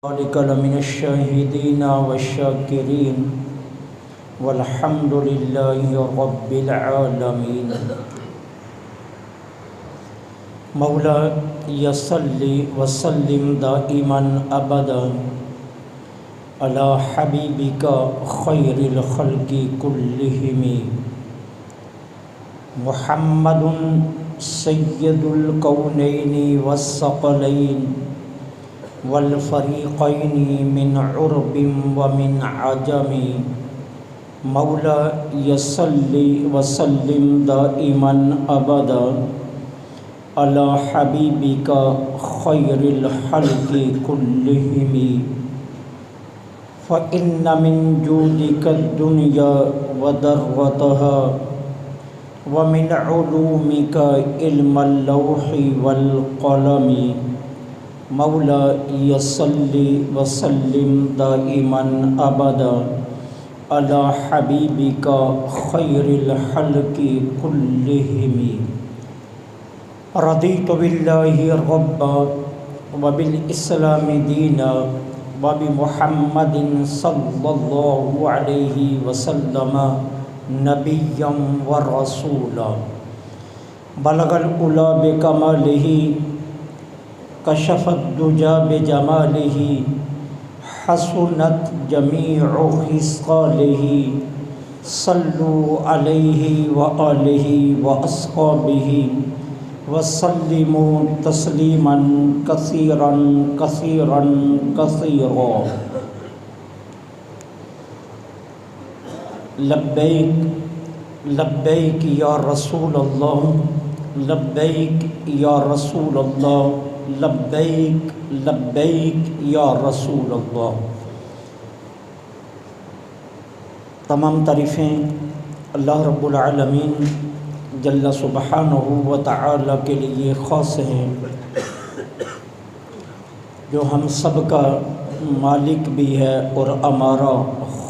ذلك لمن الشاهدين والشاكرين والحمد لله رب العالمين. مولا يصلي وسلم دائما أبدا على حبيبك خير الخلق كلهم محمد سيد الكونين والثقلين والفریقین من عرب ومن عجم. مولا یصلی وسلم دائما ابدا علی حبیبک خیر الخلق کلہم. فإن من جودک الدنیا وذرتها ومن علومک علم اللوح والقلم. مولا یصلی وسلم دائما ابدا علی حبیبک خیر الخلق کلہم. رضیت باللہ ربا وبالاسلام دینا وبمحمد صلی اللہ علیہ وسلم نبیا ورسولا. بلغ العلا بکمالہ کشف الدجا بجمالہ حسنت جمیع خصالہ. صلوا علیہ وآلہ واصحابہ وسلموا تسلیما کثیرا کثیرا کثیرا. لبیک لبیک یا رسول اللہ، لبیک یا رسول اللہ، لبیک لبیک یا رسول اللہ. تمام تعریفیں اللہ رب العالمین جل سبحانہ و تعالی کے لیے خاص ہیں، جو ہم سب کا مالک بھی ہے اور ہمارا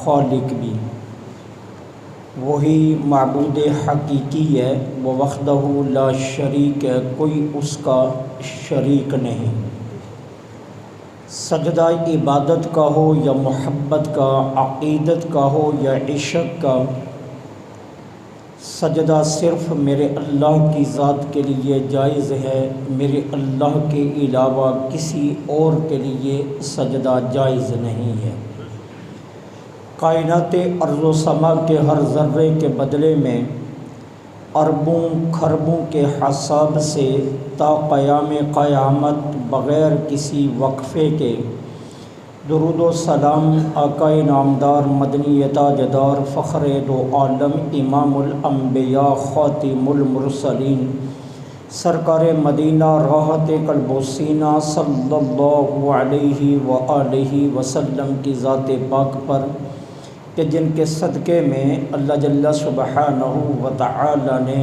خالق بھی. وہی معبود حقیقی ہے، وہ وحدہ لا شریک ہے، کوئی اس کا شریک نہیں. سجدہ عبادت کا ہو یا محبت کا، عقیدت کا ہو یا عشق کا، سجدہ صرف میرے اللہ کی ذات کے لیے جائز ہے. میرے اللہ کے علاوہ کسی اور کے لیے سجدہ جائز نہیں ہے. کائنات ارض و سما کے ہر ذرے کے بدلے میں اربوں کھربوں کے حساب سے تا قیام قیامت بغیر کسی وقفے کے درود و سلام آقا نامدار مدنی تاجدار فخر دو عالم امام الانبیاء خاتم المرسلین سرکار مدینہ راحت قلب و سینہ صلی اللہ علیہ وآلہ وسلم کی ذات پاک پر، کہ جن کے صدقے میں اللہ جل سبحانہ و تعالی نے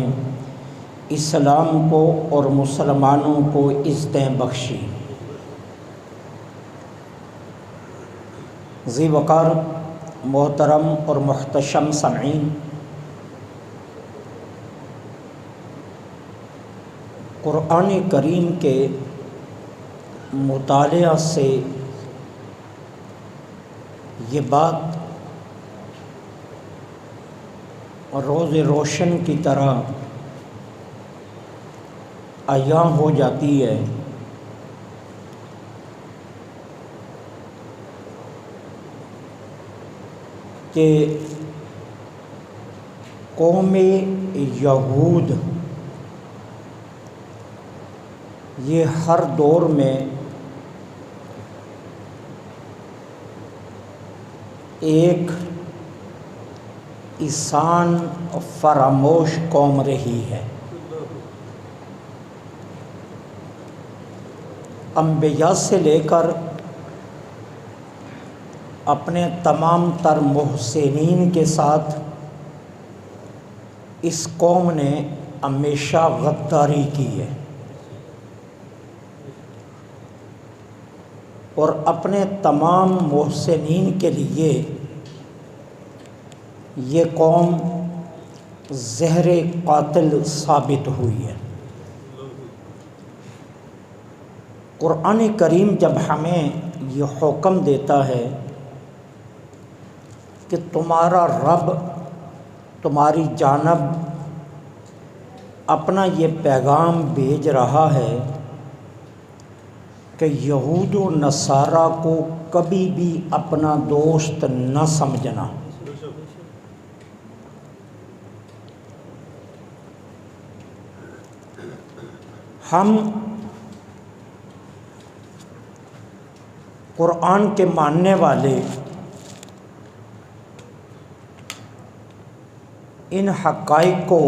اسلام کو اور مسلمانوں کو عزتیں بخشی. ذی وقار محترم اور محتشم سامعین، قرآن کریم کے مطالعہ سے یہ بات روز روشن کی طرح عیاں ہو جاتی ہے کہ قوم یہود یہ ہر دور میں ایک احسان فراموش قوم رہی ہے. انبیاء سے لے کر اپنے تمام تر محسنین کے ساتھ اس قوم نے ہمیشہ غداری کی ہے، اور اپنے تمام محسنین کے لیے یہ قوم زہر قاتل ثابت ہوئی ہے. قرآن کریم جب ہمیں یہ حکم دیتا ہے کہ تمہارا رب تمہاری جانب اپنا یہ پیغام بھیج رہا ہے کہ یہود و نصارہ کو کبھی بھی اپنا دوست نہ سمجھنا۔ ہم قرآن کے ماننے والے ان حقائق کو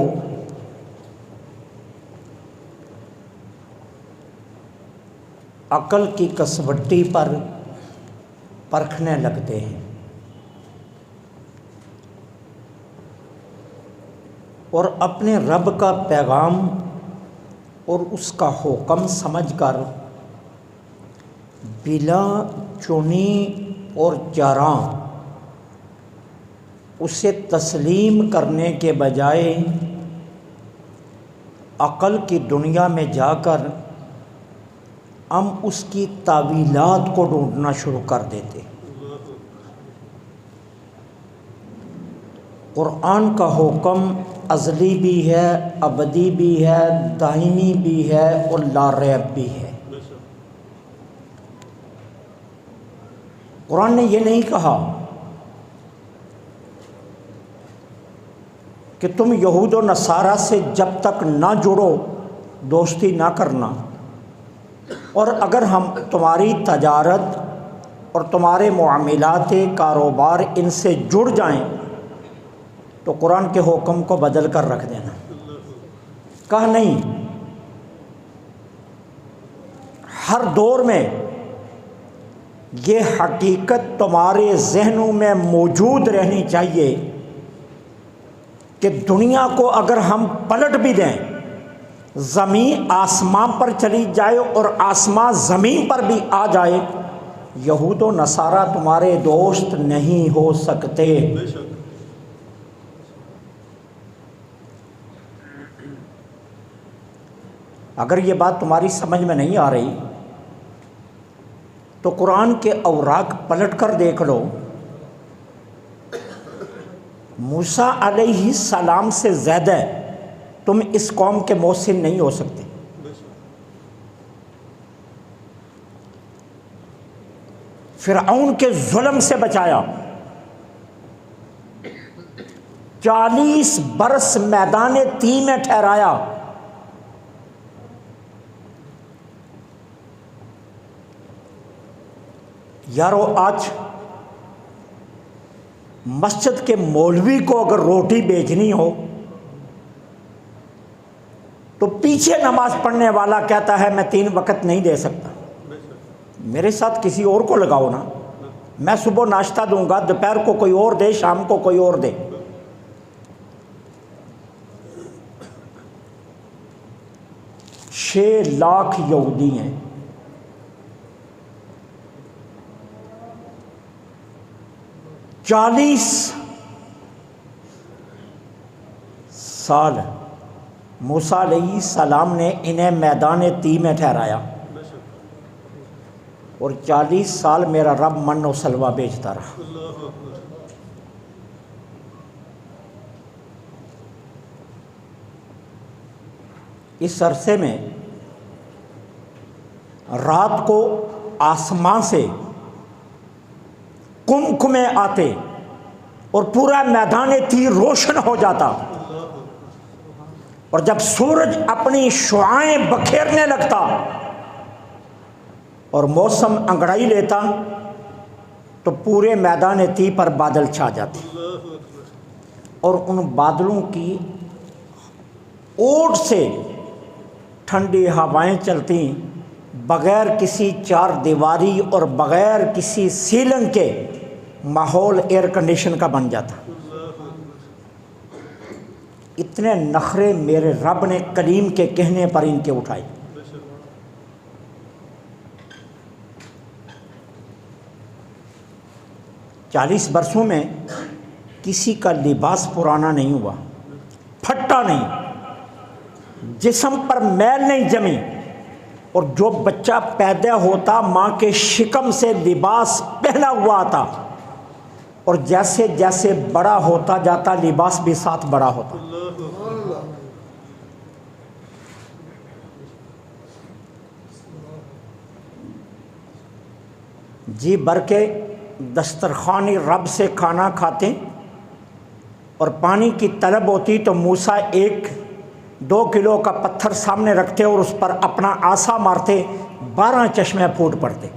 عقل کی کسوٹی پر پرکھنے لگتے ہیں اور اپنے رب کا پیغام اور اس کا حکم سمجھ کر بلا چنی اور چاراں اسے تسلیم کرنے کے بجائے عقل کی دنیا میں جا کر ہم اس کی تعویلات کو ڈھونڈنا شروع کر دیتے۔ قرآن کا حکم ازلی بھی ہے، ابدی بھی ہے، دائمی بھی ہے اور لا ریب بھی ہے۔ قرآن نے یہ نہیں کہا کہ تم یہود و نصارہ سے جب تک نہ جڑو دوستی نہ کرنا، اور اگر ہم تمہاری تجارت اور تمہارے معاملات کاروبار ان سے جڑ جائیں تو قرآن کے حکم کو بدل کر رکھ دینا۔ کہا نہیں، ہر دور میں یہ حقیقت تمہارے ذہنوں میں موجود رہنی چاہیے کہ دنیا کو اگر ہم پلٹ بھی دیں، زمین آسمان پر چلی جائے اور آسمان زمین پر بھی آ جائے، یہود و نصارہ تمہارے دوست نہیں ہو سکتے۔ اگر یہ بات تمہاری سمجھ میں نہیں آ رہی تو قرآن کے اوراق پلٹ کر دیکھ لو۔ موسیٰ علیہ السلام سے زیادہ تم اس قوم کے محسن نہیں ہو سکتے۔ فرعون کے ظلم سے بچایا، 40 برس میدان تیہ میں ٹھہرایا، یارو آج مسجد کے مولوی کو اگر روٹی بیچنی ہو تو پیچھے نماز پڑھنے والا کہتا ہے میں 3 وقت نہیں دے سکتا، میرے ساتھ کسی اور کو لگاؤ نا، میں صبح ناشتہ دوں گا، دوپہر کو کوئی اور دے، شام کو کوئی اور دے۔ 6 لاکھ یہودی ہیں، 40 سال موسیٰ علیہ السلام نے انہیں میدان تیہ میں ٹھہرایا، اور 40 سال میرا رب من و سلوہ بیچتا رہا۔ اس عرصے میں رات کو آسمان سے کمکمے آتے اور پورا میدان تیہ روشن ہو جاتا، اور جب سورج اپنی شعاعیں بکھیرنے لگتا اور موسم انگڑائی لیتا تو پورے میدان تیہ پر بادل چھا جاتے، اور ان بادلوں کی اوٹ سے ٹھنڈی ہوائیں چلتی، بغیر کسی چار دیواری اور بغیر کسی سیلنگ کے ماحول ایئر کنڈیشن کا بن جاتا۔ اتنے نخرے میرے رب نے کلیم کے کہنے پر ان کے اٹھائے۔ چالیس برسوں میں کسی کا لباس پرانا نہیں ہوا، پھٹا نہیں، جسم پر میل نہیں جمی، اور جو بچہ پیدا ہوتا ماں کے شکم سے لباس پہنا ہوا آتا، اور جیسے جیسے بڑا ہوتا جاتا لباس بھی ساتھ بڑا ہوتا۔ جی بھر کے دسترخوانی رب سے کھانا کھاتے اور پانی کی طلب ہوتی تو موسیٰ 1-2 کلو کا پتھر سامنے رکھتے اور اس پر اپنا عصا مارتے، 12 چشمے پھوٹ پڑتے۔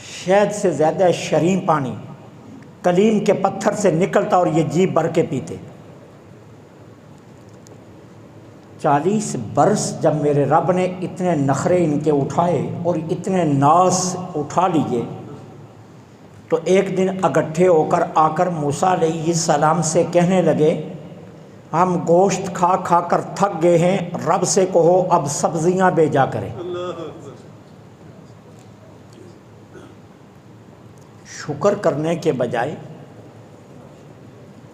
شہد سے زیادہ شریں پانی کلیم کے پتھر سے نکلتا اور یہ جی بھر کے پیتے۔ 40 برس جب میرے رب نے اتنے نخرے ان کے اٹھائے اور اتنے ناز اٹھا لیے تو ایک دن اکٹھے ہو کر آ کر موسیٰ علیہ السلام سے کہنے لگے، ہم گوشت کھا کھا کر تھک گئے ہیں، رب سے کہو اب سبزیاں بھیجا کرے۔ شکر کرنے کے بجائے،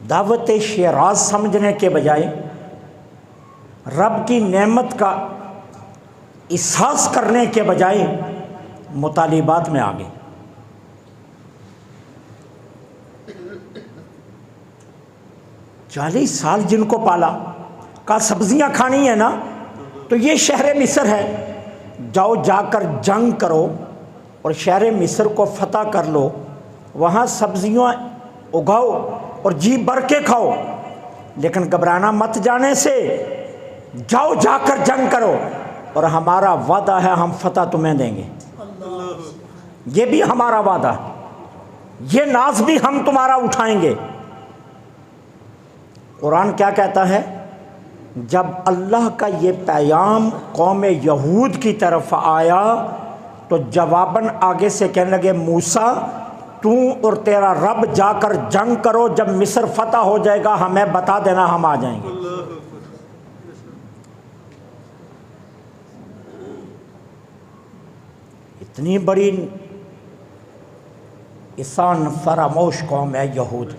دعوت شیراز سمجھنے کے بجائے، رب کی نعمت کا احساس کرنے کے بجائے مطالبات میں آگے۔ 40 سال جن کو پالا، کہا سبزیاں کھانی ہے نا تو یہ شہر مصر ہے، جاؤ جا کر جنگ کرو اور شہر مصر کو فتح کر لو، وہاں سبزیاں اگاؤ اور جی بھر کے کھاؤ، لیکن گھبرانا مت جانے سے، جاؤ جا کر جنگ کرو اور ہمارا وعدہ ہے ہم فتح تمہیں دیں گے۔ یہ بھی ہمارا وعدہ ہے، یہ ناز بھی ہم تمہارا اٹھائیں گے۔ قرآن کیا کہتا ہے؟ جب اللہ کا یہ پیغام قوم یہود کی طرف آیا تو جواباً آگے سے کہنے لگے، موسیٰ تو اور تیرا رب جا کر جنگ کرو، جب مصر فتح ہو جائے گا ہمیں بتا دینا، ہم آ جائیں گے۔ اتنی بڑی احسان فراموش قوم ہے یہود۔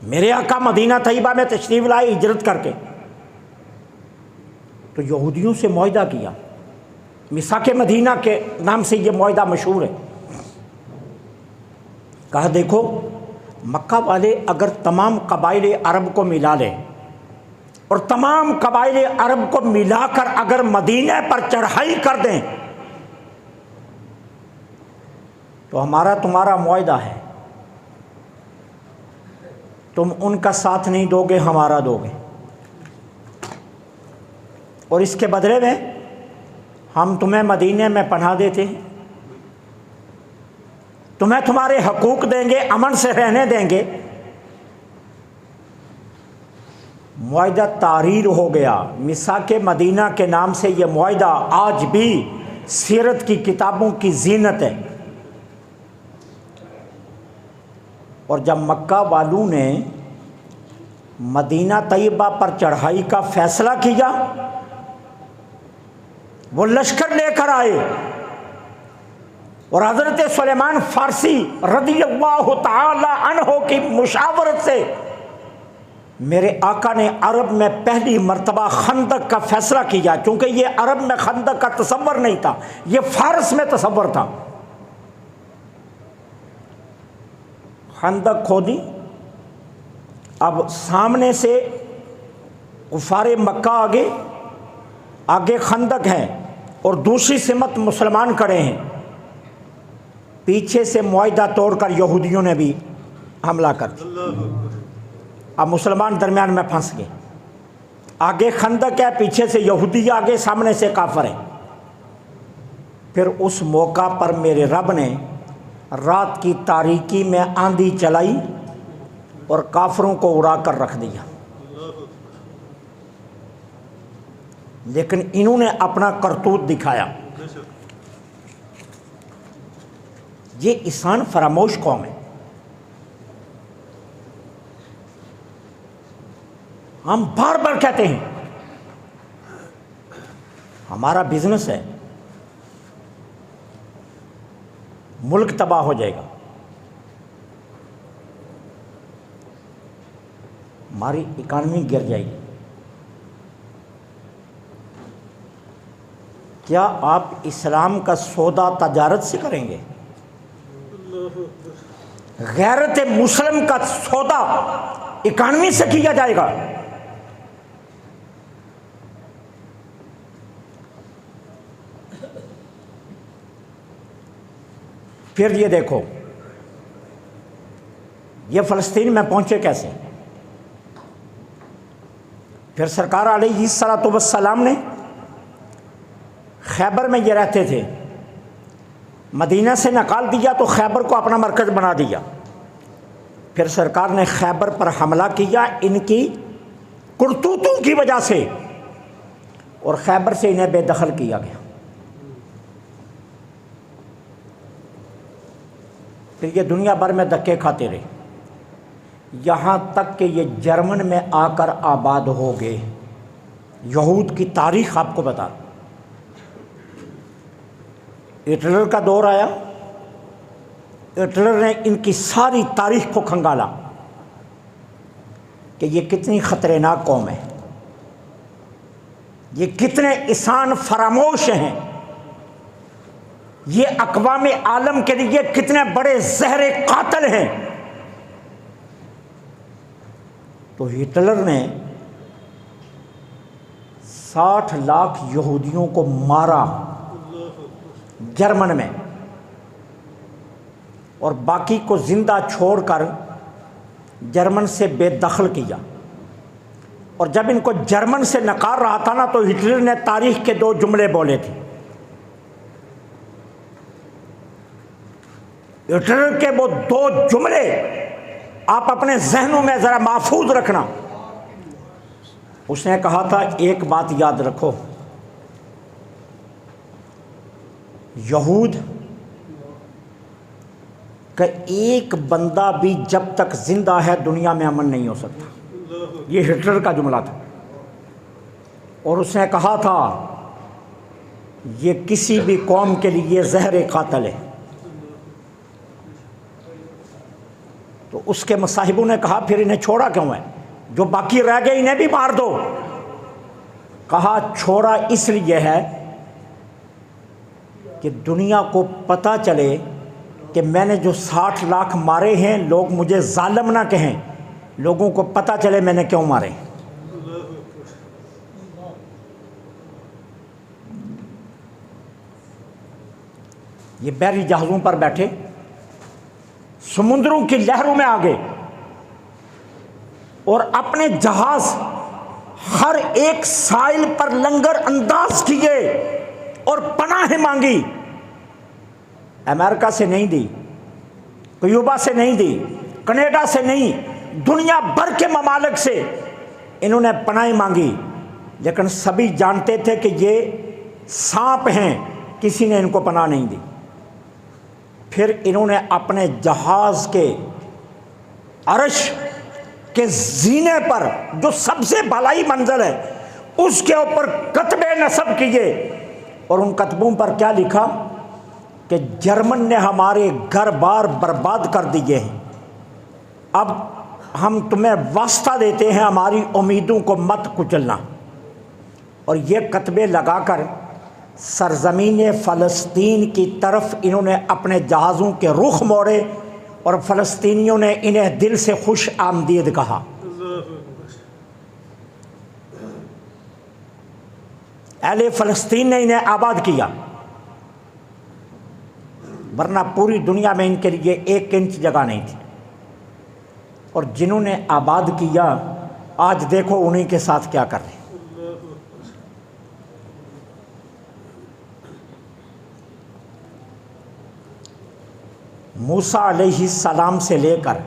میرے آقا مدینہ طیبہ میں تشریف لائے ہجرت کر کے تو یہودیوں سے معاہدہ کیا، میثاق مدینہ کے نام سے یہ معاہدہ مشہور ہے۔ کہا دیکھو مکہ والے اگر تمام قبائل عرب کو ملا لیں اور تمام قبائل عرب کو ملا کر اگر مدینہ پر چڑھائی کر دیں تو ہمارا تمہارا معاہدہ ہے، تم ان کا ساتھ نہیں دو گے، ہمارا دو گے، اور اس کے بدلے میں ہم تمہیں مدینے میں پناہ دیتے ہیں، تمہیں تمہارے حقوق دیں گے، امن سے رہنے دیں گے۔ معاہدہ تعریر ہو گیا، میثاق مدینہ کے نام سے یہ معاہدہ آج بھی سیرت کی کتابوں کی زینت ہے۔ اور جب مکہ والوں نے مدینہ طیبہ پر چڑھائی کا فیصلہ کیا، وہ لشکر لے کر آئے اور حضرت سلیمان فارسی رضی اللہ تعالی عنہ کی مشاورت سے میرے آقا نے عرب میں پہلی مرتبہ خندق کا فیصلہ کیا، کیونکہ یہ عرب میں خندق کا تصور نہیں تھا، یہ فارس میں تصور تھا۔ خندق کھودی، اب سامنے سے کفار مکہ آگے خندق ہے اور دوسری سمت مسلمان کھڑے ہیں، پیچھے سے معاہدہ توڑ کر یہودیوں نے بھی حملہ کر دیا، اب مسلمان درمیان میں پھنس گئے، آگے خندق ہے، پیچھے سے یہودی آگے، سامنے سے کافر ہیں۔ پھر اس موقع پر میرے رب نے رات کی تاریکی میں آندھی چلائی اور کافروں کو اڑا کر رکھ دیا، لیکن انہوں نے اپنا کرتوت دکھایا۔ یہ احسان فراموش قوم ہے۔ ہم بار بار کہتے ہیں ہمارا بزنس ہے، ملک تباہ ہو جائے گا، ہماری اکانومی گر جائے گی۔ کیا آپ اسلام کا سودا تجارت سے کریں گے؟ غیرت مسلم کا سودا اکانومی سے کیا جائے گا؟ پھر یہ دیکھو یہ فلسطین میں پہنچے کیسے؟ پھر سرکار علیہ الصلوۃ والسلام نے خیبر میں یہ رہتے تھے، مدینہ سے نکال دیا تو خیبر کو اپنا مرکز بنا دیا۔ پھر سرکار نے خیبر پر حملہ کیا ان کی کرتوتوں کی وجہ سے، اور خیبر سے انہیں بے دخل کیا گیا۔ پھر یہ دنیا بھر میں دھکے کھاتے رہے، یہاں تک کہ یہ جرمن میں آ کر آباد ہو گئے۔ یہود کی تاریخ آپ کو بتا، ہٹلر کا دور آیا، ہٹلر نے ان کی ساری تاریخ کو کھنگالا کہ یہ کتنی خطرناک قوم ہے، یہ کتنے انسان فراموش ہیں، یہ اقوام عالم کے لیے کتنے بڑے زہر قاتل ہیں۔ تو ہٹلر نے 60 لاکھ یہودیوں کو مارا جرمن میں، اور باقی کو زندہ چھوڑ کر جرمن سے بے دخل کیا۔ اور جب ان کو جرمن سے نکال رہا تھا نا، تو ہٹلر نے تاریخ کے 2 جملے بولے تھے۔ ہٹلر کے وہ 2 جملے آپ اپنے ذہنوں میں ذرا محفوظ رکھنا۔ اس نے کہا تھا ایک بات یاد رکھو، یہود کا ایک بندہ بھی جب تک زندہ ہے دنیا میں امن نہیں ہو سکتا۔ یہ ہٹلر کا جملہ تھا۔ اور اس نے کہا تھا یہ کسی بھی قوم کے لیے زہر قاتل ہے۔ تو اس کے مصاحبوں نے کہا پھر انہیں چھوڑا کیوں ہے؟ جو باقی رہ گئے انہیں بھی مار دو۔ کہا چھوڑا اس لیے ہے کہ دنیا کو پتہ چلے کہ میں نے جو 60 لاکھ مارے ہیں، لوگ مجھے ظالم نہ کہیں، لوگوں کو پتہ چلے میں نے کیوں مارے۔ یہ بحری جہازوں پر بیٹھے سمندروں کی لہروں میں آگے، اور اپنے جہاز ہر ایک ساحل پر لنگر انداز کیے اور پناہ مانگی۔ امریکہ سے نہیں دی، کیوبا سے نہیں دی، کینیڈا سے نہیں، دنیا بھر کے ممالک سے انہوں نے پناہ مانگی، لیکن سبھی جانتے تھے کہ یہ سانپ ہیں، کسی نے ان کو پناہ نہیں دی۔ پھر انہوں نے اپنے جہاز کے عرش کے زینے پر، جو سب سے بالائی منزل ہے، اس کے اوپر کتبے نصب کیے، اور ان کتبوں پر کیا لکھا کہ جرمن نے ہمارے گھر بار برباد کر دیے ہیں، اب ہم تمہیں واسطہ دیتے ہیں ہماری امیدوں کو مت کچلنا۔ اور یہ کتبے لگا کر سرزمین فلسطین کی طرف انہوں نے اپنے جہازوں کے رخ موڑے، اور فلسطینیوں نے انہیں دل سے خوش آمدید کہا۔ اہل فلسطین نے انہیں آباد کیا، ورنہ پوری دنیا میں ان کے لیے 1 انچ جگہ نہیں تھی۔ اور جنہوں نے آباد کیا آج دیکھو انہیں کے ساتھ کیا کر رہے ہیں۔ موسیٰ علیہ السلام سے لے کر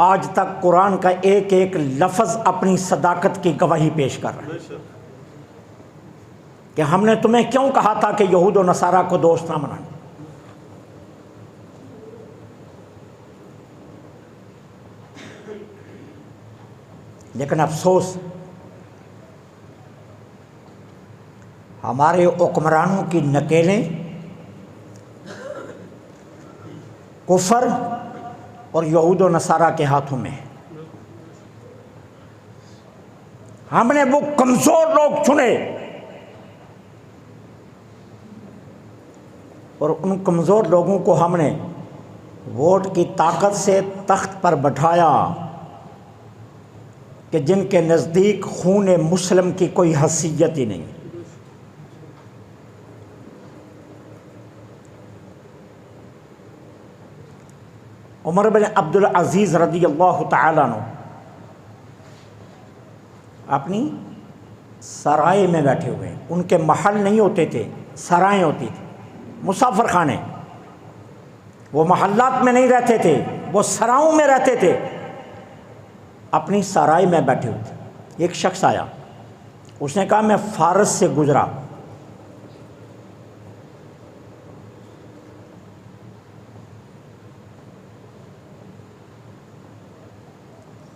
آج تک قرآن کا ایک ایک لفظ اپنی صداقت کی گواہی پیش کر رہا ہے کہ ہم نے تمہیں کیوں کہا تھا کہ یہود و نصارہ کو دوست نہ بنانا۔ لیکن افسوس ہمارے حکمرانوں کی نکیلیں کفر اور یہود و نصارہ کے ہاتھوں میں ہے۔ ہم نے وہ کمزور لوگ چنے اور ان کمزور لوگوں کو ہم نے ووٹ کی طاقت سے تخت پر بٹھایا کہ جن کے نزدیک خون مسلم کی کوئی حیثیت ہی نہیں۔ عمر بن عبدالعزیز رضی اللہ تعالیٰ عنہ اپنی سرائے میں بیٹھے ہوئے، ان کے محل نہیں ہوتے تھے، سرائیں ہوتی تھیں، مسافر خانے، وہ محلات میں نہیں رہتے تھے، وہ سراؤں میں رہتے تھے، اپنی سرائے میں بیٹھے ہوئے تھے۔ ایک شخص آیا، اس نے کہا میں فارس سے گزرا،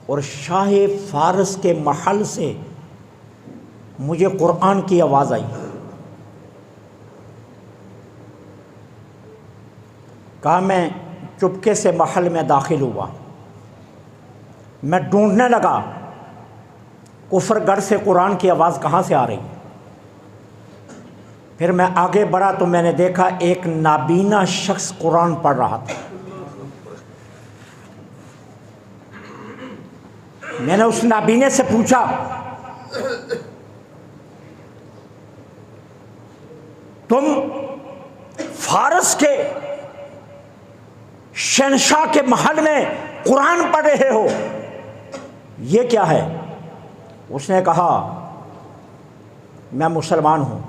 اور شاہ فارس کے محل سے مجھے قرآن کی آواز آئی، کہا میں چپکے سے محل میں داخل ہوا، میں ڈھونڈنے لگا کفر گڑھ سے قرآن کی آواز کہاں سے آ رہی۔ پھر میں آگے بڑھا تو میں نے دیکھا ایک نابینا شخص قرآن پڑھ رہا تھا۔ میں نے اس نابینے سے پوچھا تم فارس کے شہنشاہ کے محل میں قرآن پڑھ رہے ہو، یہ کیا ہے؟ اس نے کہا میں مسلمان ہوں۔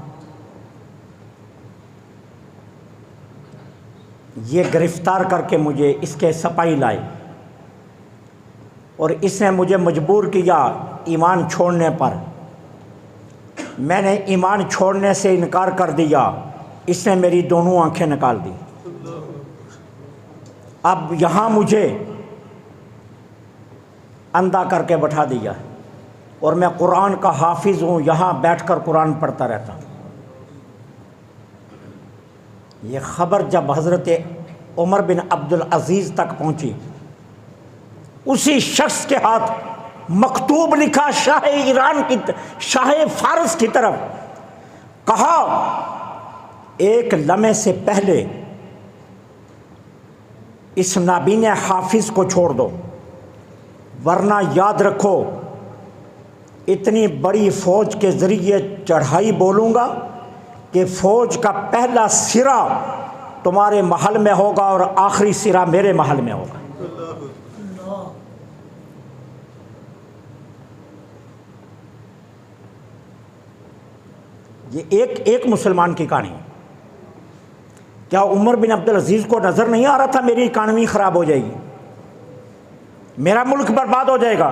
یہ گرفتار کر کے مجھے اس کے سپاہی لائے اور اس نے مجھے مجبور کیا ایمان چھوڑنے پر۔ میں نے ایمان چھوڑنے سے انکار کر دیا، اس نے میری دونوں آنکھیں نکال دی۔ اب یہاں مجھے اندھا کر کے بٹھا دیا اور میں قرآن کا حافظ ہوں، یہاں بیٹھ کر قرآن پڑھتا رہتا ہوں۔ یہ خبر جب حضرت عمر بن عبدالعزیز تک پہنچی، اسی شخص کے ہاتھ مکتوب لکھا شاہ ایران کی، شاہ فارس کی طرف، کہا ایک لمحے سے پہلے اس نابینا حافظ کو چھوڑ دو، ورنہ یاد رکھو اتنی بڑی فوج کے ذریعے چڑھائی بولوں گا کہ فوج کا پہلا سرا تمہارے محل میں ہوگا اور آخری سرا میرے محل میں ہوگا۔ یہ ایک مسلمان کی کہانی ہے۔ کیا عمر بن عبدالعزیز کو نظر نہیں آ رہا تھا میری اکانومی خراب ہو جائے گی، میرا ملک برباد ہو جائے گا،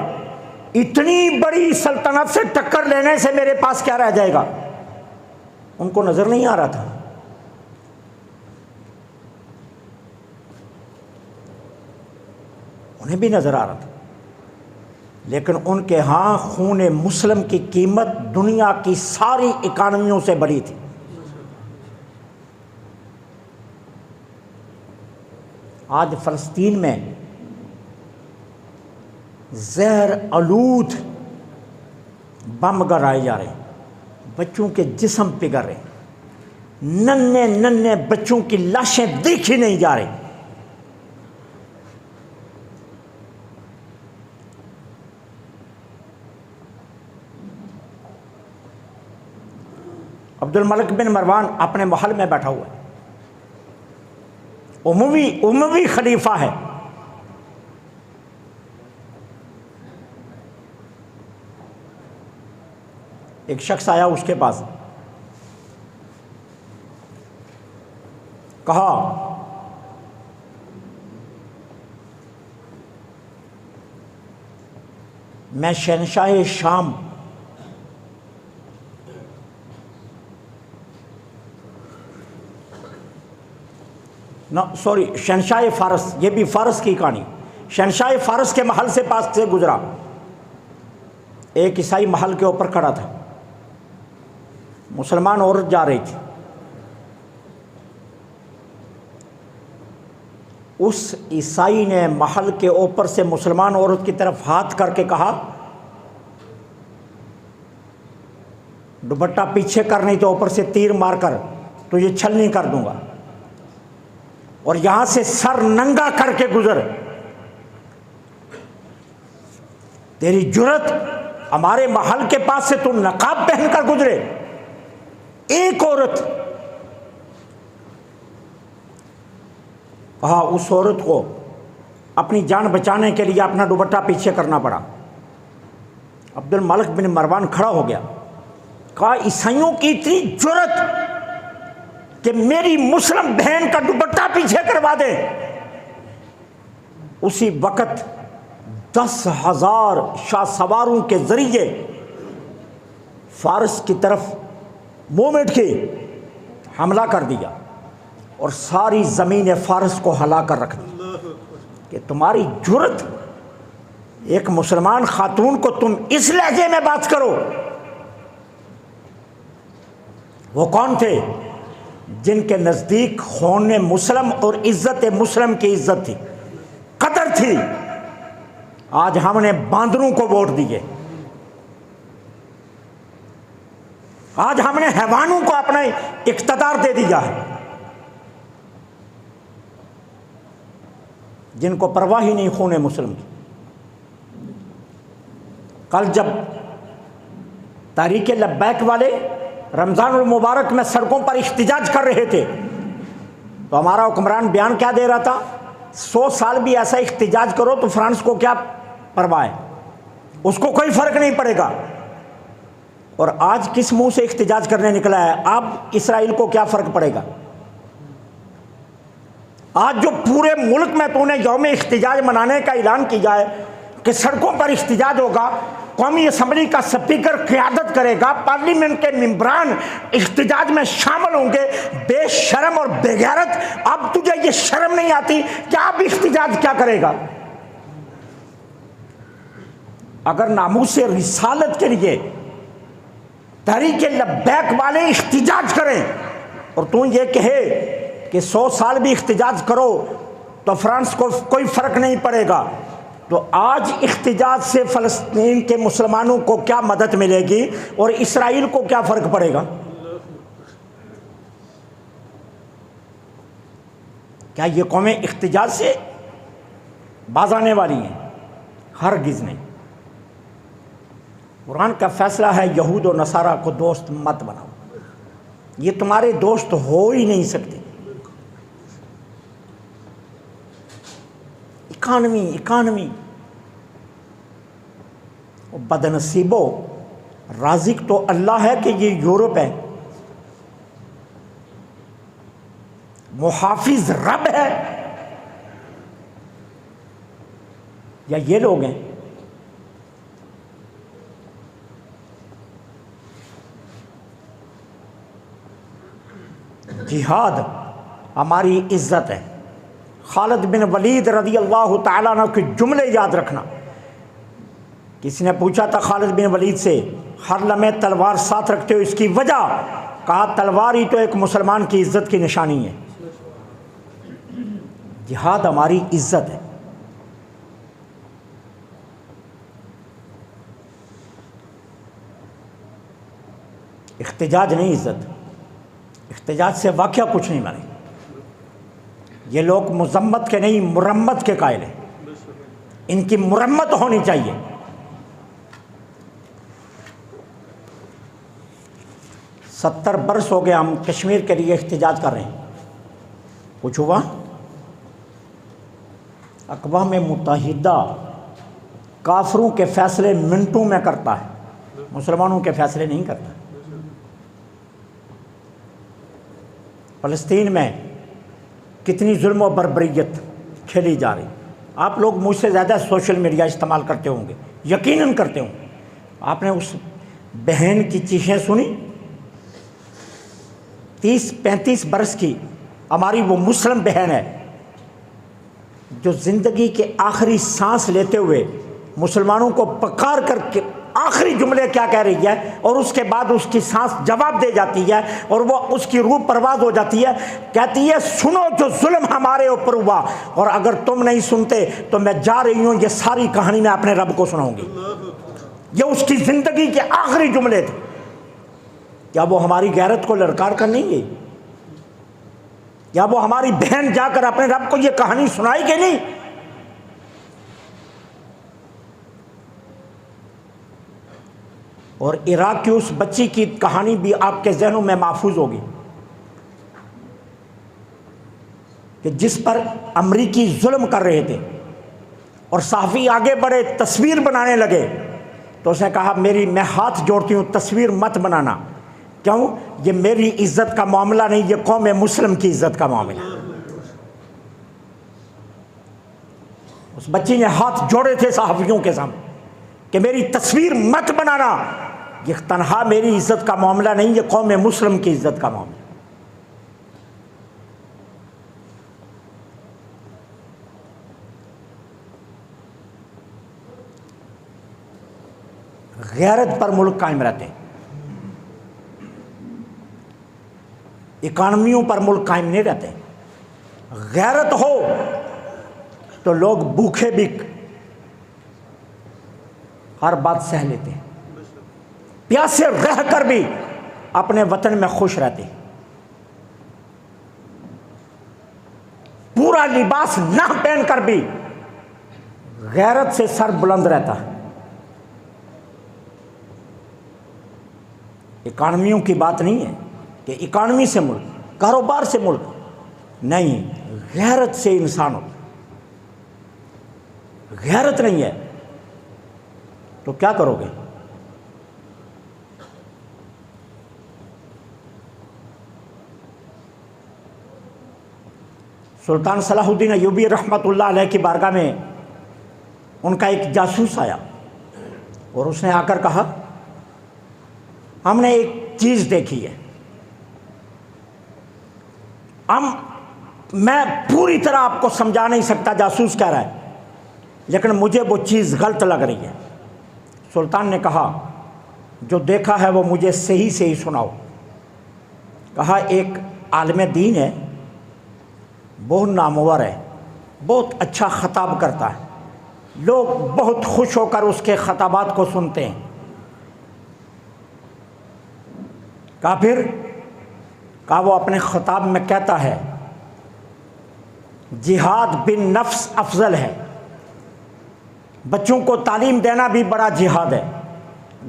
اتنی بڑی سلطنت سے ٹکر لینے سے میرے پاس کیا رہ جائے گا؟ ان کو نظر نہیں آ رہا تھا۔ انہیں بھی نظر آ رہا تھا، لیکن ان کے ہاں خون مسلم کی قیمت دنیا کی ساری اکانومیوں سے بڑی تھی۔ آج فلسطین میں زہر آلود بم گرائے جا رہے ہیں، بچوں کے جسم پگھل رہے ہیں، ننھے ننھے بچوں کی لاشیں دیکھی نہیں جا رہی۔ عبد الملک بن مروان اپنے محل میں بیٹھا ہوا ہے، اموی خلیفہ ہے، ایک شخص آیا اس کے پاس، کہا میں شہنشاہ شام شہنشاہ فارس، یہ بھی فارس کی کہانی، شہنشاہ فارس کے محل سے پاس سے گزرا، ایک عیسائی محل کے اوپر کھڑا تھا، مسلمان عورت جا رہی تھی، اس عیسائی نے محل کے اوپر سے مسلمان عورت کی طرف ہاتھ کر کے کہا دوپٹہ پیچھے کر نہیں تو اوپر سے تیر مار کر تجھے چھلنی کر دوں گا، اور یہاں سے سر ننگا کر کے گزر۔ تیری جرت ہمارے محل کے پاس سے تو نقاب پہن کر گزرے۔ ایک عورت، کہا اس عورت کو اپنی جان بچانے کے لیے اپنا دوپٹہ پیچھے کرنا پڑا۔ عبد الملک بن مروان کھڑا ہو گیا، کہا عیسائیوں کی اتنی جرت کہ میری مسلم بہن کا دوپٹہ پیچھے کروا دے۔ اسی وقت 10,000 شاہ سواروں کے ذریعے فارس کی طرف موومنٹ کی، حملہ کر دیا اور ساری زمین فارس کو ہلا کر رکھ دی کہ تمہاری جرت، ایک مسلمان خاتون کو تم اس لہجے میں بات کرو۔ وہ کون تھے؟ جن کے نزدیک خون مسلم اور عزت مسلم کی عزت تھی، قدر تھی۔ آج ہم نے باندروں کو ووٹ دیے، آج ہم نے حیوانوں کو اپنا اقتدار دے دیا ہے، جن کو پرواہ ہی نہیں خون مسلم کی۔ کل جب تحریک لبیک والے رمضان المبارک میں سڑکوں پر احتجاج کر رہے تھے تو ہمارا حکمران بیان کیا دے رہا تھا؟ 100 سال بھی ایسا احتجاج کرو تو فرانس کو کیا پرواہ ہے، اس کو کوئی فرق نہیں پڑے گا۔ اور آج کس منہ سے احتجاج کرنے نکلا ہے؟ اب اسرائیل کو کیا فرق پڑے گا؟ آج جو پورے ملک میں تو نے یوم احتجاج منانے کا اعلان کیا ہے کہ سڑکوں پر احتجاج ہوگا، قومی اسمبلی کا سپیکر قیادت کرے گا، پارلیمنٹ کے ممبران احتجاج میں شامل ہوں گے، بے شرم اور بے غیرت، اب تجھے یہ شرم نہیں آتی کہ اب احتجاج کیا کرے گا؟ اگر ناموس رسالت کے لیے تحریک لبیک والے احتجاج کریں اور تو یہ کہے کہ 100 سال بھی احتجاج کرو تو فرانس کو کوئی فرق نہیں پڑے گا، تو آج احتجاج سے فلسطین کے مسلمانوں کو کیا مدد ملے گی اور اسرائیل کو کیا فرق پڑے گا؟ کیا یہ قومیں احتجاج سے باز آنے والی ہیں؟ ہرگز نہیں۔ قرآن کا فیصلہ ہے یہود و نصارہ کو دوست مت بناؤ، یہ تمہارے دوست ہو ہی نہیں سکتے۔ اکانومی بدنصیبو، رازق تو اللہ ہے کہ یہ یورپ ہے، محافظ رب ہے یا یہ لوگ ہیں؟ جہاد ہماری عزت ہے۔ خالد بن ولید رضی اللہ تعالیٰ عنہ کے جملے یاد رکھنا۔ کسی نے پوچھا تھا خالد بن ولید سے، ہر لمحے تلوار ساتھ رکھتے ہو، اس کی وجہ؟ کہا تلوار ہی تو ایک مسلمان کی عزت کی نشانی ہے۔ جہاد ہماری عزت ہے۔ احتجاج نہیں عزت، احتجاج سے واقعہ کچھ نہیں بنے۔ یہ لوگ مذمت کے نہیں مرمت کے قائل ہیں، ان کی مرمت ہونی چاہیے۔ ستر برس ہو گئے ہم کشمیر کے لیے احتجاج کر رہے ہیں، کچھ ہوا؟ اقوام متحدہ کافروں کے فیصلے منٹوں میں کرتا ہے، مسلمانوں کے فیصلے نہیں کرتا۔ فلسطین میں کتنی ظلم و بربریت کھیلی جا رہی۔ آپ لوگ مجھ سے زیادہ سوشل میڈیا استعمال کرتے ہوں گے، یقیناً کرتے ہوں گے۔ آپ نے اس بہن کی چیخیں سنی؟ 30-35 برس کی ہماری وہ مسلم بہن ہے جو زندگی کے آخری سانس لیتے ہوئے مسلمانوں کو پکار کر کے آخری جملے کیا کہہ رہی ہے، اور اس کے بعد اس کی سانس جواب دے جاتی ہے اور وہ اس کی روح پرواز ہو جاتی ہے، کہتی ہے سنو جو ظلم ہمارے اوپر ہوا، اور اگر تم نہیں سنتے تو میں جا رہی ہوں، یہ ساری کہانی میں اپنے رب کو سناؤں گی۔ یہ اس کی زندگی کے آخری جملے تھے۔ کیا وہ ہماری غیرت کو للکار کر نہیں گئی؟ کیا وہ ہماری بہن جا کر اپنے رب کو یہ کہانی سنائی کہ نہیں؟ اور عراق کی اس بچی کی کہانی بھی آپ کے ذہنوں میں محفوظ ہوگی کہ جس پر امریکی ظلم کر رہے تھے اور صحافی آگے بڑھے تصویر بنانے لگے تو اس نے کہا میں ہاتھ جوڑتی ہوں، تصویر مت بنانا. کیوں؟ یہ میری عزت کا معاملہ نہیں، یہ قوم مسلم کی عزت کا معاملہ. اس بچی نے ہاتھ جوڑے تھے صحافیوں کے سامنے کہ میری تصویر مت بنانا، یہ تنہا میری عزت کا معاملہ نہیں، یہ قوم مسلم کی عزت کا معاملہ. غیرت پر ملک قائم رہتے ہیں، اکانومیوں پر ملک قائم نہیں رہتے. غیرت ہو تو لوگ بھوکے بھی ہر بات سہ لیتے ہیں، پیاسے رہ کر بھی اپنے وطن میں خوش رہتے ہیں، پورا لباس نہ پہن کر بھی غیرت سے سر بلند رہتا ہے. اکانومیوں کی بات نہیں ہے کہ اکانومی سے ملک، کاروبار سے ملک نہیں، غیرت سے انسان ہوتا. غیرت نہیں ہے تو کیا کرو گے؟ سلطان صلاح الدین ایوبی رحمۃ اللہ علیہ کی بارگاہ میں ان کا ایک جاسوس آیا اور اس نے آ کر کہا ہم نے ایک چیز دیکھی ہے، میں پوری طرح آپ کو سمجھا نہیں سکتا، جاسوس کہہ رہا ہے، لیکن مجھے وہ چیز غلط لگ رہی ہے. سلطان نے کہا جو دیکھا ہے وہ مجھے صحیح سے ہی سناؤ. کہا ایک عالم دین ہے، بہت نامور ہے، بہت اچھا خطاب کرتا ہے، لوگ بہت خوش ہو کر اس کے خطابات کو سنتے ہیں. کہا پھر؟ کہا وہ اپنے خطاب میں کہتا ہے جہاد بن نفس افضل ہے، بچوں کو تعلیم دینا بھی بڑا جہاد ہے،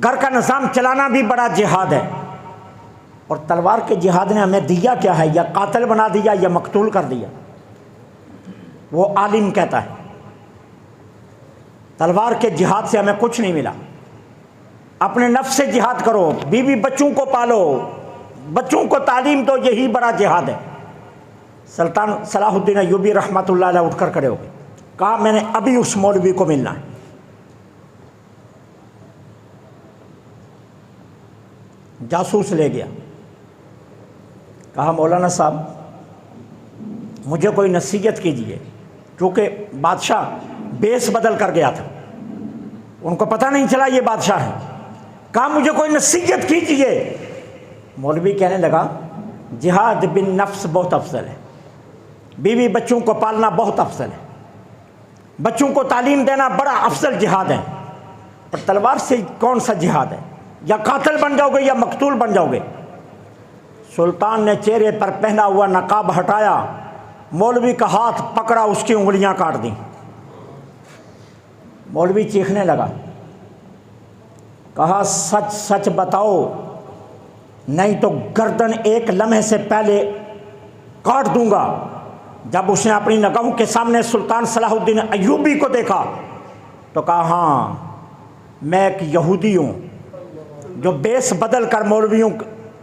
گھر کا نظام چلانا بھی بڑا جہاد ہے، اور تلوار کے جہاد نے ہمیں دیا کیا ہے؟ یا قاتل بنا دیا یا مقتول کر دیا. وہ عالم کہتا ہے تلوار کے جہاد سے ہمیں کچھ نہیں ملا، اپنے نفس سے جہاد کرو، بیوی بچوں کو پالو، بچوں کو تعلیم دو، یہی بڑا جہاد ہے. سلطان صلاح الدین ایوبی رحمۃ اللہ علیہ اٹھ کر کھڑے ہو گئے. کہا میں نے ابھی اس مولوی کو ملنا ہے. جاسوس لے گیا. کہا مولانا صاحب مجھے کوئی نصیحت کیجیے، کیونکہ بادشاہ بیس بدل کر گیا تھا، ان کو پتہ نہیں چلا یہ بادشاہ ہے. کہا مجھے کوئی نصیحت کیجیے. مولوی کہنے لگا جہاد بن نفس بہت افضل ہے، بیوی بچوں کو پالنا بہت افضل ہے، بچوں کو تعلیم دینا بڑا افضل جہاد ہے، اور تلوار سے کون سا جہاد ہے؟ یا قاتل بن جاؤ گے یا مقتول بن جاؤ گے. سلطان نے چہرے پر پہنا ہوا نقاب ہٹایا، مولوی کا ہاتھ پکڑا، اس کی انگلیاں کاٹ دیں. مولوی چیخنے لگا. کہا سچ سچ بتاؤ نہیں تو گردن ایک لمحے سے پہلے کاٹ دوں گا. جب اس نے اپنی نگاہوں کے سامنے سلطان صلاح الدین ایوبی کو دیکھا تو کہا ہاں میں ایک یہودی ہوں جو بیس بدل کر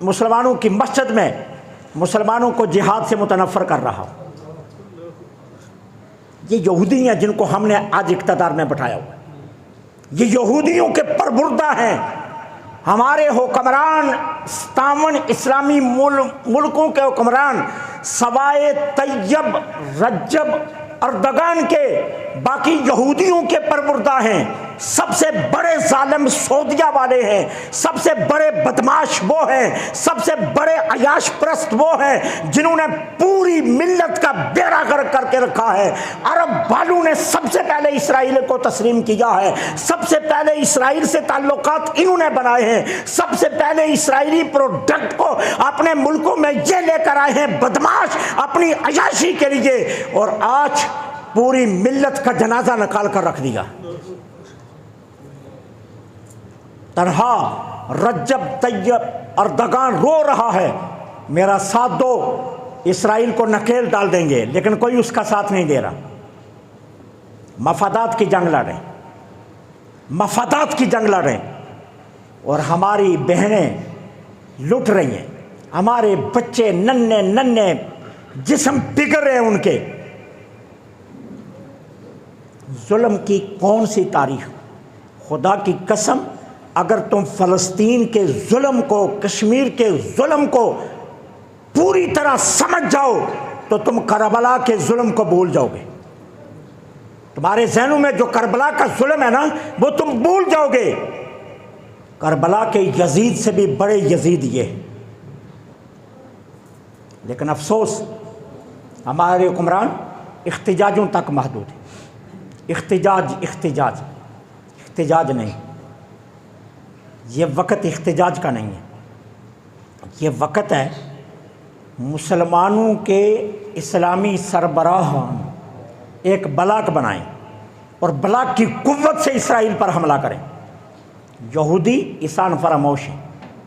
مسلمانوں کی مسجد میں مسلمانوں کو جہاد سے متنفر کر رہا ہوں. یہ یہودی ہیں جن کو ہم نے آج اقتدار میں بٹھایا ہوا ہے، یہ یہودیوں کے پربردہ ہیں. ہمارے حکمران 57 اسلامی ملکوں کے حکمران سوائے طیب، رجب، اردگان کے باقی یہودیوں کے پربردہ ہیں. سب سے بڑے ظالم سعودیہ والے ہیں، سب سے بڑے بدماش وہ ہیں، سب سے بڑے عیاش پرست وہ ہیں جنہوں نے پوری ملت کا بیڑا غرق کر کے رکھا ہے۔ عرب والوں نے سب سے پہلے اسرائیل کو تسلیم کیا ہے، سب سے پہلے اسرائیل سے تعلقات انہوں نے بنائے ہیں، سب سے پہلے اسرائیلی پروڈکٹ کو اپنے ملکوں میں یہ لے کر آئے ہیں بدماش اپنی عیاشی کے لیے، اور آج پوری ملت کا جنازہ نکال کر رکھ دیا۔ تنہا رجب طیب اردگان رو رہا ہے میرا ساتھ دو، اسرائیل کو نکیل ڈال دیں گے، لیکن کوئی اس کا ساتھ نہیں دے رہا۔ مفادات کی جنگ لڑ رہے ہیں، مفادات کی جنگ لڑ رہے ہیں، اور ہماری بہنیں لٹ رہی ہیں، ہمارے بچے ننھے ننھے جسم بگڑ رہے ہیں ان کے۔ ظلم کی کون سی تاریخ؟ خدا کی قسم اگر تم فلسطین کے ظلم کو، کشمیر کے ظلم کو پوری طرح سمجھ جاؤ تو تم کربلا کے ظلم کو بھول جاؤ گے۔ تمہارے ذہنوں میں جو کربلا کا ظلم ہے نا وہ تم بھول جاؤ گے۔ کربلا کے یزید سے بھی بڑے یزید یہ ہیں، لیکن افسوس ہمارے حکمران احتجاجوں تک محدود ہیں۔ احتجاج احتجاج احتجاج نہیں، یہ وقت احتجاج کا نہیں ہے، یہ وقت ہے مسلمانوں کے اسلامی سربراہان ایک بلاک بنائیں اور بلاک کی قوت سے اسرائیل پر حملہ کریں۔ یہودی احسان فراموش ہیں،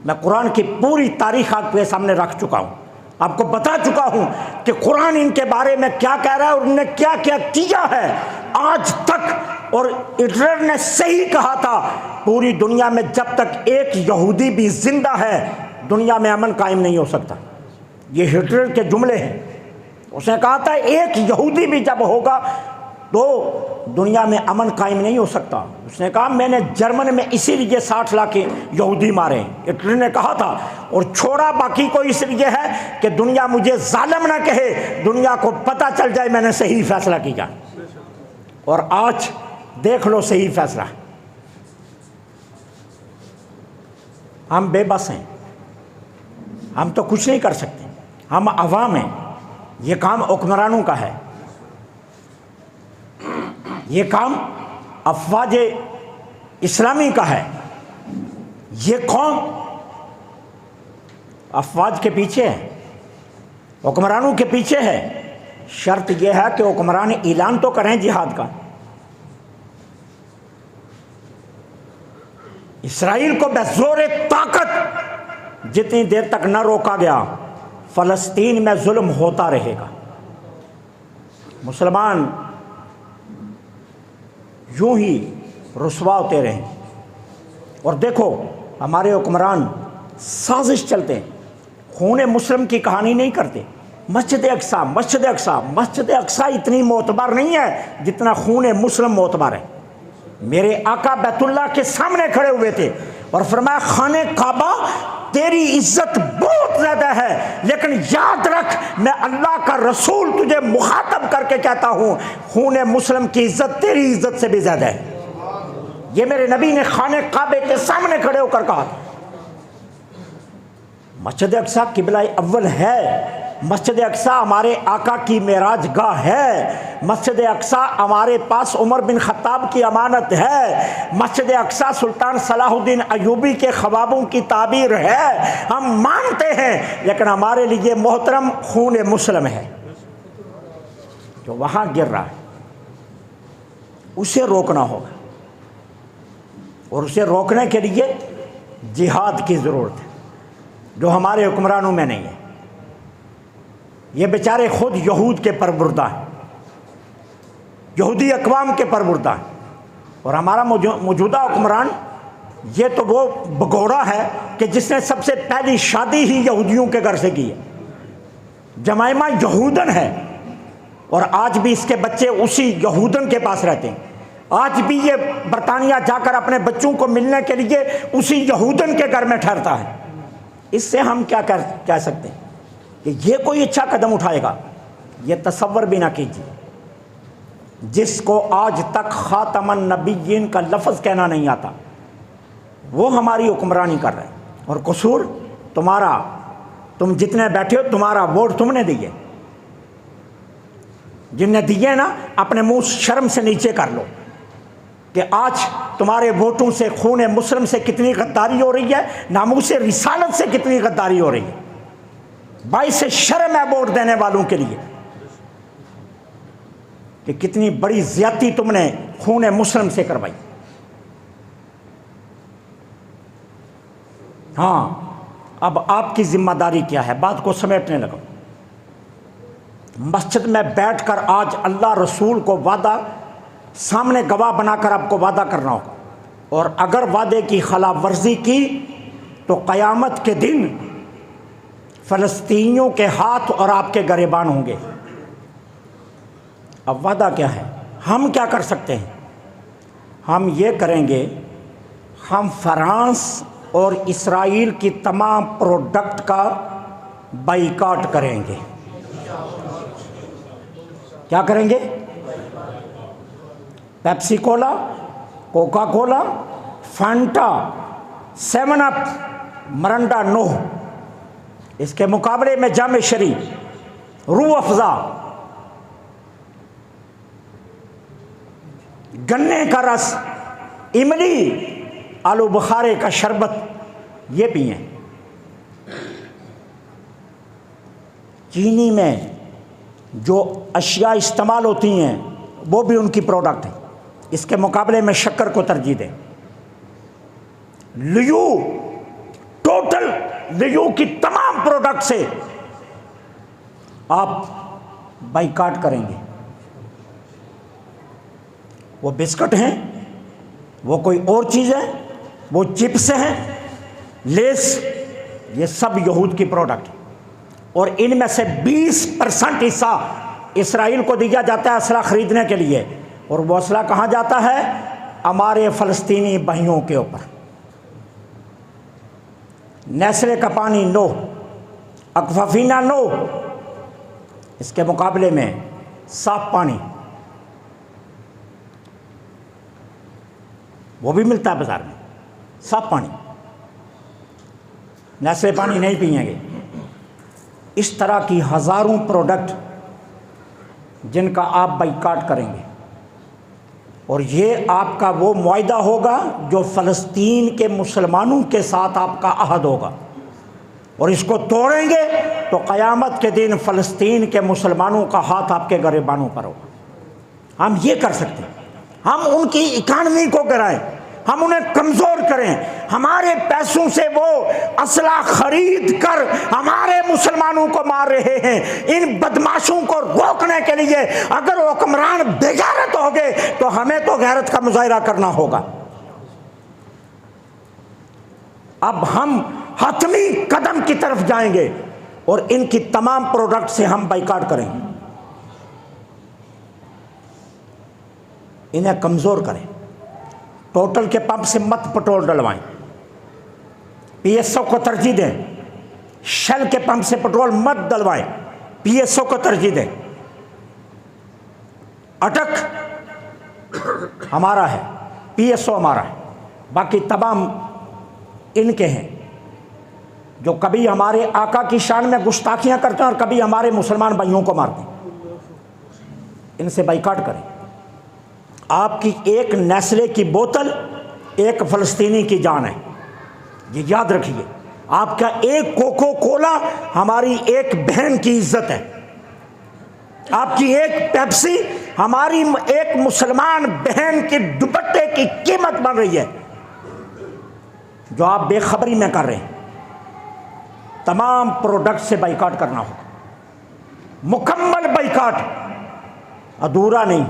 میں قرآن کی پوری تاریخ آپ کے سامنے رکھ چکا ہوں، آپ کو بتا چکا ہوں کہ قرآن ان کے بارے میں کیا کہہ رہا ہے اور انہوں نے کیا کیا کیا ہے آج تک۔ اور ہٹلر نے صحیح کہا تھا، پوری دنیا میں جب تک ایک یہودی بھی زندہ ہے دنیا میں امن قائم نہیں ہو سکتا۔ یہ ہٹلر کے جملے ہیں، اس نے کہا تھا ایک یہودی بھی جب ہوگا تو دنیا میں امن قائم نہیں ہو سکتا۔ اس نے کہا میں نے جرمن میں اسی لیے 60 لاکھ یہودی مارے ہیں، ہٹلر نے کہا تھا، اور چھوڑا باقی کو اس لیے ہے کہ دنیا مجھے ظالم نہ کہے، دنیا کو پتہ چل جائے میں نے صحیح فیصلہ کیا۔ اور آج دیکھ لو صحیح فیصلہ، ہم بے بس ہیں، ہم تو کچھ نہیں کر سکتے، ہم عوام ہیں، یہ کام حکمرانوں کا ہے، یہ کام افواج اسلامی کا ہے، یہ قوم افواج کے پیچھے ہے، حکمرانوں کے پیچھے ہے۔ شرط یہ ہے کہ حکمران اعلان تو کریں جہاد کا۔ اسرائیل کو بزور طاقت جتنی دیر تک نہ روکا گیا فلسطین میں ظلم ہوتا رہے گا۔ مسلمان یوں ہی رسوا ہوتے رہیں، اور دیکھو ہمارے حکمران سازش چلتے ہیں، خون مسلم کی کہانی نہیں کرتے۔ مسجد اقصیٰ مسجد اقصیٰ مسجد اقصیٰ اتنی معتبر نہیں ہے جتنا خون مسلم معتبر ہے۔ میرے آقا بیت اللہ کے سامنے کھڑے ہوئے تھے اور فرمایا خانہ کعبہ تیری عزت بہت زیادہ ہے، لیکن یاد رکھ میں اللہ کا رسول تجھے مخاطب کر کے کہتا ہوں خون مسلم کی عزت تیری عزت سے بھی زیادہ ہے۔ یہ میرے نبی نے خانہ کعبے کے سامنے کھڑے ہو کر کہا۔ مسجد اقصیٰ قبلہ اول ہے، مسجد اقصیٰ ہمارے آقا کی معراج گاہ ہے، مسجد اقصیٰ ہمارے پاس عمر بن خطاب کی امانت ہے، مسجد اقصیٰ سلطان صلاح الدین ایوبی کے خوابوں کی تعبیر ہے، ہم مانتے ہیں، لیکن ہمارے لیے محترم خون مسلم ہے جو وہاں گر رہا ہے، اسے روکنا ہوگا، اور اسے روکنے کے لیے جہاد کی ضرورت ہے جو ہمارے حکمرانوں میں نہیں ہے۔ یہ بیچارے خود یہود کے پروردہ ہیں، یہودی اقوام کے پروردہ ہیں، اور ہمارا موجودہ حکمران یہ تو وہ بگوڑا ہے کہ جس نے سب سے پہلی شادی ہی یہودیوں کے گھر سے کی ہے، جمائمہ یہودن ہے، اور آج بھی اس کے بچے اسی یہودن کے پاس رہتے ہیں، آج بھی یہ برطانیہ جا کر اپنے بچوں کو ملنے کے لیے اسی یہودن کے گھر میں ٹھہرتا ہے۔ اس سے ہم کیا کہہ سکتے ہیں کہ یہ کوئی اچھا قدم اٹھائے گا؟ یہ تصور بھی نہ کیجیے، جس کو آج تک خاتم النبیین کا لفظ کہنا نہیں آتا، وہ ہماری حکمرانی کر رہے ہیں، اور قصور تمہارا، تم جتنے بیٹھے ہو تمہارا ووٹ تم نے دیے، جن نے دیے نا اپنے منہ شرم سے نیچے کر لو کہ آج تمہارے ووٹوں سے خون مسلم سے کتنی غداری ہو رہی ہے، ناموس رسالت سے کتنی غداری ہو رہی ہے۔ باعث شرم ہے ووٹ دینے والوں کے لیے کہ کتنی بڑی زیادتی تم نے خون مسلم سے کروائی۔ ہاں، اب آپ کی ذمہ داری کیا ہے؟ بات کو سمیٹنے لگا۔ مسجد میں بیٹھ کر آج اللہ رسول کو وعدہ سامنے گواہ بنا کر آپ کو وعدہ کرنا ہوگا، اور اگر وعدے کی خلاف ورزی کی تو قیامت کے دن فلسطینیوں کے ہاتھ اور آپ کے گریبان ہوں گے۔ اب وعدہ کیا ہے؟ ہم کیا کر سکتے ہیں؟ ہم یہ کریں گے، ہم فرانس اور اسرائیل کی تمام پروڈکٹ کا بائیکاٹ کریں گے۔ کیا کریں گے؟ پیپسی کولا، کوکا کولا، فانٹا، 7 اپ، مرنڈا نو، اس کے مقابلے میں جام شریف، روح افزا، گنے کا رس، املی، آلو بخارے کا شربت، یہ پئیں۔ چینی میں جو اشیاء استعمال ہوتی ہیں وہ بھی ان کی پروڈکٹ ہے، اس کے مقابلے میں شکر کو ترجیح دیں۔ لیو، ٹوٹل لیو کی تمام پروڈکٹ سے آپ بائیکاٹ کریں گے۔ وہ بسکٹ ہیں، وہ کوئی اور چیز ہے، وہ چپس ہیں، لیس، یہ سب یہود کی پروڈکٹ، اور ان میں سے 20% حصہ اسرائیل کو دیا جاتا ہے اسلحہ خریدنے کے لیے، اور وہ اسلحہ کہاں جاتا ہے؟ ہمارے فلسطینی بھائیوں کے اوپر۔ نیسلے کا پانی نو، اکوافینا نو، اس کے مقابلے میں صاف پانی وہ بھی ملتا ہے بازار میں، صاف پانی، نیسلے پانی نہیں پئیں گے۔ اس طرح کی ہزاروں پروڈکٹ جن کا آپ بائیکاٹ کریں گے، اور یہ آپ کا وہ معاہدہ ہوگا جو فلسطین کے مسلمانوں کے ساتھ آپ کا عہد ہوگا، اور اس کو توڑیں گے تو قیامت کے دن فلسطین کے مسلمانوں کا ہاتھ آپ کے گریبانوں پر ہوگا۔ ہم یہ کر سکتے ہیں، ہم ان کی اکانومی کو گرائیں، ہم انہیں کمزور کریں، ہمارے پیسوں سے وہ اسلحہ خرید کر ہمارے مسلمانوں کو مار رہے ہیں۔ ان بدماشوں کو روکنے کے لیے اگر حکمران بے غیرت ہو گئے تو ہمیں تو غیرت کا مظاہرہ کرنا ہوگا۔ اب ہم حتمی قدم کی طرف جائیں گے اور ان کی تمام پروڈکٹ سے ہم بائیکاٹ کریں گے، انہیں کمزور کریں۔ ٹوٹل کے پمپ سے مت پٹرول ڈلوائیں، پی ایس او کو ترجیح دیں۔ شیل کے پمپ سے پٹرول مت ڈلوائیں، پی ایس او کو ترجیح دیں۔ اٹک ہمارا ہے، پی ایس او ہمارا ہے، باقی تمام ان کے ہیں جو کبھی ہمارے آقا کی شان میں گستاخیاں کرتے ہیں اور کبھی ہمارے مسلمان بھائیوں کو مارتے ہیں۔ ان سے بائیکاٹ کریں۔ آپ کی ایک نیسلے کی بوتل ایک فلسطینی کی جان ہے، یہ یاد رکھیے۔ آپ کا ایک کوکو کولا ہماری ایک بہن کی عزت ہے، آپ کی ایک پیپسی ہماری ایک مسلمان بہن کے دوپٹے کی قیمت بن رہی ہے، جو آپ بے خبری میں کر رہے ہیں۔ تمام پروڈکٹ سے بائیکاٹ کرنا ہوگا، مکمل بائیکاٹ، ادھورا نہیں۔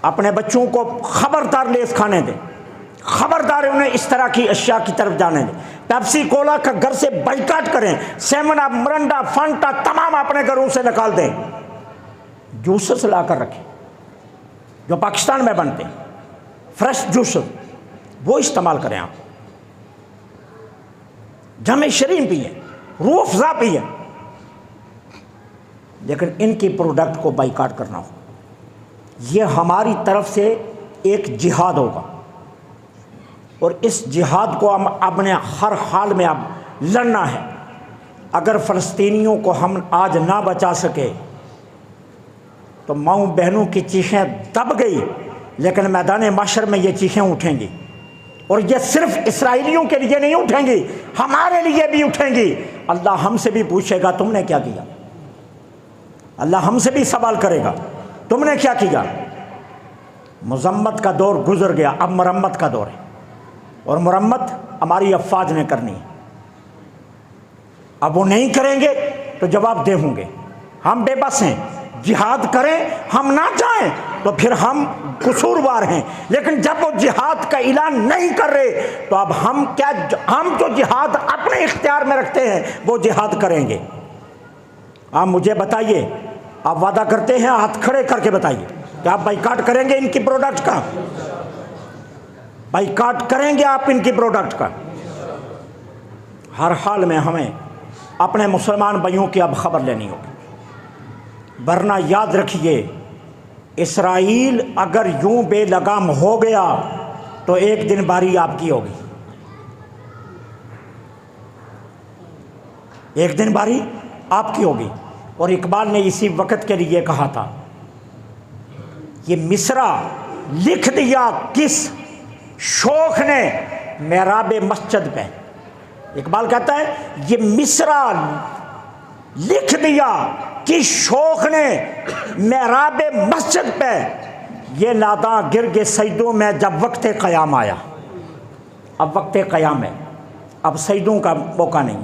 اپنے بچوں کو خبردار لیس کھانے دیں، خبردار انہیں اس طرح کی اشیاء کی طرف جانے دیں۔ پیپسی کولا کا گھر سے بائیکاٹ کریں، 7 اپ، مرنڈا، فانٹا تمام اپنے گھروں سے نکال دیں۔ جوسز لا کر رکھیں جو پاکستان میں بنتے ہیں، فریش جوسز، وہ استعمال کریں۔ آپ جامع شرین پئیں، روح افزا پئیں، لیکن ان کی پروڈکٹ کو بائیکاٹ کرنا ہو۔ یہ ہماری طرف سے ایک جہاد ہوگا، اور اس جہاد کو ہم اپنے ہر حال میں اب لڑنا ہے۔ اگر فلسطینیوں کو ہم آج نہ بچا سکے تو ماؤں بہنوں کی چیخیں دب گئی، لیکن میدان محشر میں یہ چیخیں اٹھیں گی، اور یہ صرف اسرائیلیوں کے لیے نہیں اٹھیں گی، ہمارے لیے بھی اٹھیں گی۔ اللہ ہم سے بھی پوچھے گا تم نے کیا کیا، اللہ ہم سے بھی سوال کرے گا تم نے کیا کیا۔ مذمت کا دور گزر گیا، اب مرمت کا دور ہے، اور مرمت ہماری افواج نے کرنی ہے۔ اب وہ نہیں کریں گے تو جواب دہ ہوں گے۔ ہم بے بس ہیں، جہاد کریں ہم نہ جائیں تو پھر ہم قصوروار ہیں، لیکن جب وہ جہاد کا اعلان نہیں کر رہے تو اب ہم جو جہاد اپنے اختیار میں رکھتے ہیں وہ جہاد کریں گے۔ آپ مجھے بتائیے، آپ وعدہ کرتے ہیں ہاتھ کھڑے کر کے بتائیے کہ آپ بائیکاٹ کریں گے ان کی پروڈکٹ کا؟ بائیکاٹ کریں گے آپ ان کی پروڈکٹ کا؟ ہر حال میں ہمیں اپنے مسلمان بھائیوں کی اب خبر لینی ہوگی، ورنہ یاد رکھیے اسرائیل اگر یوں بے لگام ہو گیا تو ایک دن باری آپ کی ہوگی، ایک دن باری آپ کی ہوگی۔ اور اقبال نے اسی وقت کے لیے کہا تھا، یہ مصرع لکھ دیا کس شوخ نے محراب مسجد پہ۔ اقبال کہتا ہے یہ مصرع لکھ دیا کس شوخ نے محراب مسجد پہ، یہ لادا گرگ سجدوں میں جب وقت قیام آیا۔ اب وقت قیام ہے، اب سجدوں کا موقع نہیں،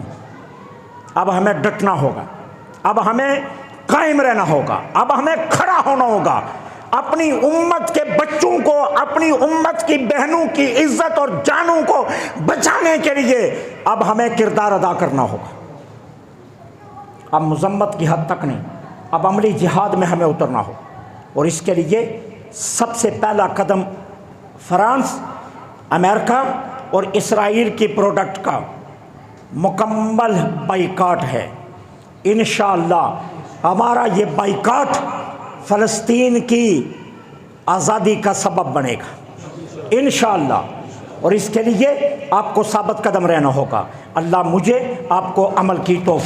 اب ہمیں ڈٹنا ہوگا، اب ہمیں قائم رہنا ہوگا، اب ہمیں کھڑا ہونا ہوگا، اپنی امت کے بچوں کو، اپنی امت کی بہنوں کی عزت اور جانوں کو بچانے کے لیے اب ہمیں کردار ادا کرنا ہوگا۔ اب مذمت کی حد تک نہیں، اب عملی جہاد میں ہمیں اترنا ہو، اور اس کے لیے سب سے پہلا قدم فرانس، امریکہ اور اسرائیل کی پروڈکٹ کا مکمل بائیکاٹ ہے۔ انشاءاللہ ہمارا یہ بائیکاٹ فلسطین کی آزادی کا سبب بنے گا انشاءاللہ، اور اس کے لیے آپ کو ثابت قدم رہنا ہوگا۔ اللہ مجھے آپ کو عمل کی توفیق